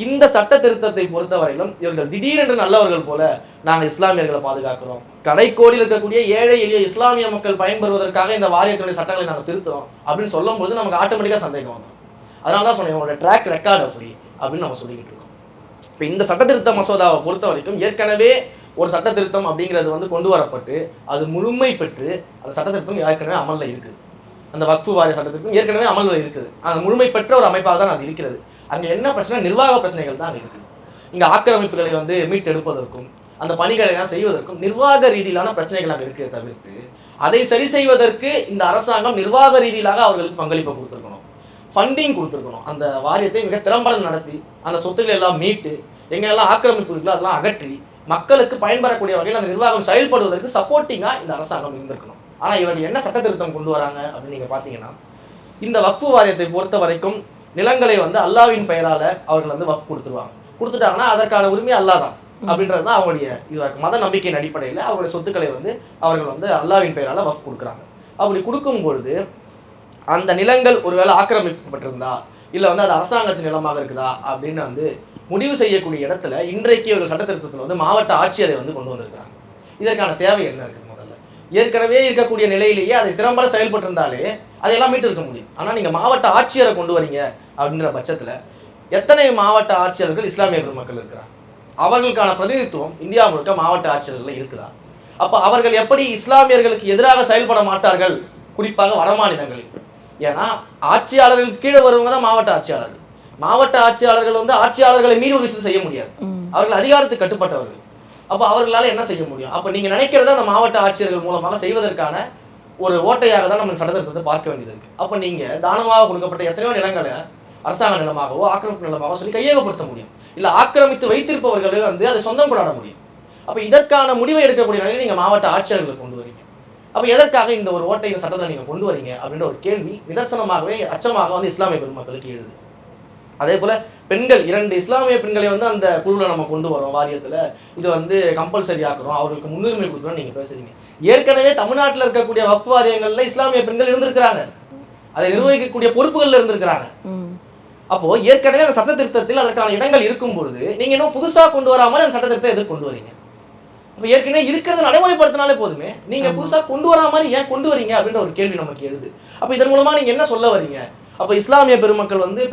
இந்த சட்ட திருத்தத்தை பொறுத்தவரையிலும் இவர்கள் திடீரென்று நல்லவர்கள் போல நாங்கள் இஸ்லாமியர்களை பாதுகாக்கிறோம், கடைக்கோடியில் இருக்கக்கூடிய ஏழை எளிய இஸ்லாமிய மக்கள் பயன்பெறுவதற்காக இந்த வாரியத்துடைய சட்டங்களை நாங்கள் திருத்துறோம் அப்படின்னு சொல்லும் போது நமக்கு ஆட்டோமேட்டிக்காக சந்தேகம் வந்துடும். அதனால தான் சொன்னேன் உங்களோட ட்ராக் ரெக்கார்டு அப்படி அப்படின்னு நம்ம சொல்லிக்கிட்டு இருக்கோம். இப்போ இந்த சட்ட திருத்த மசோதாவை பொறுத்த வரைக்கும் ஏற்கனவே ஒரு சட்ட திருத்தம் அப்படிங்கிறது வந்து கொண்டு வரப்பட்டு அது முழுமை பெற்று அந்த சட்ட திருத்தம் ஏற்கனவே அமலில் இருக்குது. அந்த வக்ஃபு வாரிய சட்ட திருத்தம் ஏற்கனவே அமலில் இருக்குது. அந்த முழுமை பெற்ற ஒரு அமைப்பாக தான் அது இருக்கிறது. அங்கே என்ன பிரச்சனை, நிர்வாக பிரச்சனைகள் தான் இருக்குது. இங்கே ஆக்கிரமிப்புகளை வந்து மீட்டெடுப்பதற்கும் அந்த பணிகளை எல்லாம் செய்வதற்கும் நிர்வாக ரீதியிலான பிரச்சனைகள் அங்கே இருக்கிறத தவிர்த்து அதை சரி செய்வதற்கு இந்த அரசாங்கம் நிர்வாக ரீதியிலாக அவர்களுக்கு பங்களிப்பை கொடுத்துருக்கணும், ஃபண்டிங் கொடுத்துருக்கணும். அந்த வாரியத்தை மிக திறம்பட நடத்தி அந்த சொத்துக்களை எல்லாம் மீட்டு எங்கெல்லாம் ஆக்கிரமிப்பு இருக்குல்ல அதெல்லாம் அகற்றி மக்களுக்கு பயன்பெறக்கூடிய வகையில் அந்த நிர்வாகம் செயல்படுவதற்கு சப்போர்ட்டிங்காக இந்த அரசாங்கம் இருந்திருக்கணும். ஆனால் இவர்கள் என்ன சட்ட திருத்தம் கொண்டு வராங்க அப்படின்னு நீங்கள் பார்த்தீங்கன்னா, இந்த வக்ஃபு வாரியத்தை பொறுத்த வரைக்கும் நிலங்களை வந்து அல்லாவின் பெயரால் அவர்கள் வந்து வக்ஃப் கொடுத்துட்டாங்கன்னா அதற்கான உரிமை அல்லா தான் அப்படின்றது தான் அவங்களுடைய இது மத நம்பிக்கையின் அடிப்படையில் அவருடைய சொத்துக்களை வந்து அவர்கள் வந்து அல்லாவின் பெயரால் வக்ஃப் கொடுக்குறாங்க. அப்படி கொடுக்கும் பொழுது அந்த நிலங்கள் ஒருவேளை ஆக்கிரமிக்கப்பட்டிருந்தா இல்லை வந்து அது அரசாங்கத்தின் நிலமாக இருக்குதா அப்படின்னு வந்து முடிவு செய்யக்கூடிய இடத்துல இன்றைக்கு ஒரு சட்ட திருத்தத்தில் வந்து மாவட்ட ஆட்சியரை வந்து கொண்டு வந்திருக்கிறாங்க. இதற்கான தேவை என்ன இருக்குது? முதல்ல ஏற்கனவே இருக்கக்கூடிய நிலையிலேயே அதை திறம்பட செயல்பட்டு இருந்தாலே அதையெல்லாம் மீட்டு இருக்க முடியும். ஆனால் நீங்கள் மாவட்ட ஆட்சியரை கொண்டு வரீங்க அப்படின்ற பட்சத்தில் எத்தனை மாவட்ட ஆட்சியர்கள் இஸ்லாமிய பெருமக்கள் இருக்கிறாங்க? அவர்களுக்கான பிரதிநிதித்துவம் இந்தியா முழுக்க மாவட்ட ஆட்சியர்கள் இருக்குதா? அப்போ அவர்கள் எப்படி இஸ்லாமியர்களுக்கு எதிராக செயல்பட மாட்டார்கள்? குறிப்பாக வடமாநிலங்களில். ஏன்னா ஆட்சியாளர்களுக்கு கீழே வருவங்க தான் மாவட்ட ஆட்சியாளர்கள். மாவட்ட ஆட்சியாளர்கள் வந்து ஆட்சியாளர்களை மீறி ஒரு விஷயத்தை செய்ய முடியாது. அவர்கள் அதிகாரத்துக்கு கட்டுப்பட்டவர்கள். அப்போ அவர்களால் என்ன செய்ய முடியும்? அப்போ நீங்கள் நினைக்கிறத அந்த மாவட்ட ஆட்சியர்கள் மூலமாக செய்வதற்கான ஒரு ஓட்டையாக தான் நம்ம சட்டத்திருத்தத்தை பார்க்க வேண்டியது இருக்கு. அப்போ நீங்கள் தானமாக கொடுக்கப்பட்ட எத்தனையோ நிலங்களை அரசாங்க நிலமாகவோ ஆக்கிரமிப்பு நிலமாகவோ சொல்லி கையகப்படுத்த முடியும். இல்லை ஆக்கிரமித்து வைத்திருப்பவர்களே வந்து அதை சொந்தம் கொண்டாட முடியும். அப்போ இதற்கான முடிவை எடுக்கக்கூடிய நிலையில் நீங்கள் மாவட்ட ஆட்சியர்களை கொண்டு வரீங்க. அப்போ எதற்காக இந்த ஒரு ஓட்டை இந்த சட்டத்தை நீங்கள் கொண்டு வரீங்க அப்படின்ற ஒரு கேள்வி நிதர்சனமாகவே அச்சமாக வந்து இஸ்லாமிய பெருமக்களுக்கு எழுது. அதே போல் பெண்கள் 2 இஸ்லாமிய பெண்களை வந்து அந்த குழுவில் நம்ம கொண்டு வரோம், வாரியத்தில் இது வந்து கம்பல்சரி ஆக்குறோம், அவர்களுக்கு முன்னுரிமை கொடுக்குறோம் நீங்கள் பேசுறீங்க. ஏற்கனவே தமிழ்நாட்டில் இருக்கக்கூடிய வக்ஃப் வாரியங்களில் இஸ்லாமிய பெண்கள் இருந்திருக்கிறாங்க, அதை நிர்வகிக்கக்கூடிய பொறுப்புகளில் இருந்திருக்கிறாங்க. அப்போ ஏற்கனவே அந்த சட்ட திருத்தத்தில் அதற்கான இடங்கள் இருக்கும் பொழுது நீங்க இன்னும் புதுசாக கொண்டு வராமல் அந்த சட்ட திருத்தத்தை எதிர்த்து கொண்டு வரீங்க. அப்போ ஏற்கனவே இருக்கிறத நடைமுறைப்படுத்தினாலே போதுமே, நீங்க புதுசாக கொண்டு வரா மாதிரி ஏன் கொண்டு வரீங்க அப்படின்ற ஒரு கேள்வி நமக்கு எழுது. அப்போ இதன் மூலமா நீங்க என்ன சொல்ல வரீங்க? அப்போ இஸ்லாமிய பெருமக்கள் வந்து பெண்